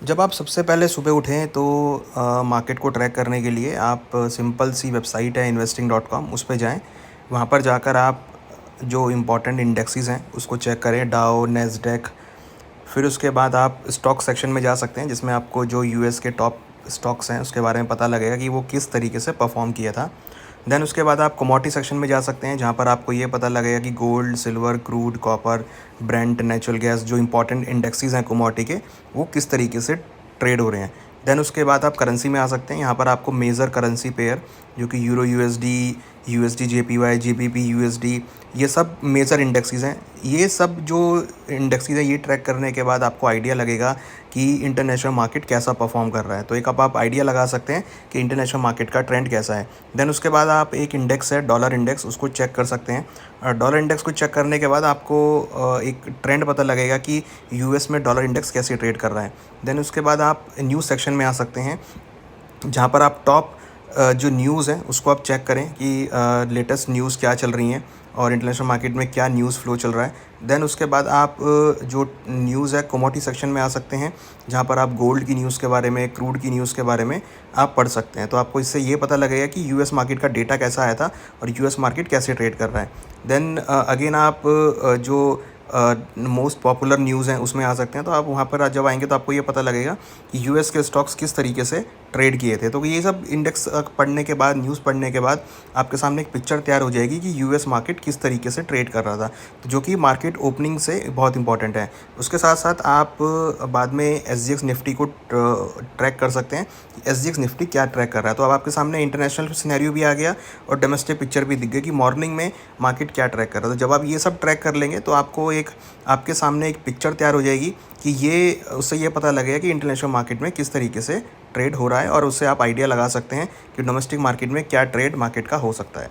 जब आप सबसे पहले सुबह उठें तो मार्केट को ट्रैक करने के लिए आप सिंपल सी वेबसाइट है investing.com उस पे जाएँ। वहाँ पर जाकर आप जो इम्पोर्टेंट इंडेक्सेस हैं उसको चेक करें, डाउ, नैस्डैक। फिर उसके बाद आप स्टॉक सेक्शन में जा सकते हैं जिसमें आपको जो यूएस के टॉप स्टॉक्स हैं उसके बारे में पता लगेगा कि वो किस तरीके से परफॉर्म किया था। देन उसके बाद आप कमोडिटी सेक्शन में जा सकते हैं जहाँ पर आपको ये पता लगेगा कि gold, silver, crude, copper, Brent, natural gas जो इंपॉर्टेंट इंडेक्सेस हैं कमोडिटी के, वो किस तरीके से ट्रेड हो रहे हैं। देन उसके बाद आप करेंसी में आ सकते हैं। यहाँ पर आपको मेजर करेंसी पेयर जो कि euro USD, USD JPY, GBP USD, ये सब मेजर इंडेक्सेस हैं। ये सब जो इंडेक्सेस हैं ये ट्रैक करने के बाद आपको आइडिया लगेगा कि इंटरनेशनल मार्केट कैसा परफॉर्म कर रहा है। तो एक अब आप आइडिया लगा सकते हैं कि इंटरनेशनल मार्केट का ट्रेंड कैसा है। देन उसके बाद आप एक इंडेक्स है डॉलर इंडेक्स, उसको चेक कर सकते हैं। डॉलर इंडेक्स को चेक करने के बाद आपको एक ट्रेंड पता लगेगा कि यूएस में डॉलर इंडेक्स कैसे ट्रेड कर रहा है। देन उसके बाद आप न्यूज़ सेक्शन में आ सकते हैं जहाँ पर आप टॉप जो न्यूज़ है उसको आप चेक करें कि लेटेस्ट न्यूज़ क्या चल रही हैं और इंटरनेशनल मार्केट में क्या न्यूज़ फ्लो चल रहा है। देन उसके बाद आप जो न्यूज़ है कमोडिटी सेक्शन में आ सकते हैं जहाँ पर आप गोल्ड की न्यूज़ के बारे में, क्रूड की न्यूज़ के बारे में आप पढ़ सकते हैं। तो आपको इससे ये पता लगेगा कि यूएस मार्केट का डेटा कैसा आया था और यूएस मार्केट कैसे ट्रेड कर रहा है। देन अगेन आप जो मोस्ट पॉपुलर न्यूज़ हैं उसमें आ सकते हैं। तो आप वहाँ पर जब आएंगे तो आपको ये पता लगेगा कि यूएस के स्टॉक्स किस तरीके से ट्रेड किए थे। तो ये सब इंडेक्स पढ़ने के बाद, न्यूज़ पढ़ने के बाद आपके सामने एक पिक्चर तैयार हो जाएगी कि यूएस मार्केट किस तरीके से ट्रेड कर रहा था, तो जो कि मार्केट ओपनिंग से बहुत इंपॉर्टेंट है। उसके साथ साथ आप बाद में एसजीएक्स निफ्टी को ट्रैक कर सकते हैं कि एसजीएक्स निफ्टी क्या ट्रैक कर रहा है। तो अब आपके सामने इंटरनेशनल सिनेरियो भी आ गया और डोमेस्टिक पिक्चर भी दिख गई कि मॉर्निंग में मार्केट क्या ट्रैक कर रहा था। जब आप ये सब ट्रैक कर लेंगे तो आपको एक आपके सामने एक पिक्चर तैयार हो जाएगी कि ये उससे ये पता लगेगा कि इंटरनेशनल मार्केट में किस तरीके से ट्रेड हो रहा है और उससे आप आइडिया लगा सकते हैं कि डोमेस्टिक मार्केट में क्या ट्रेड मार्केट का हो सकता है।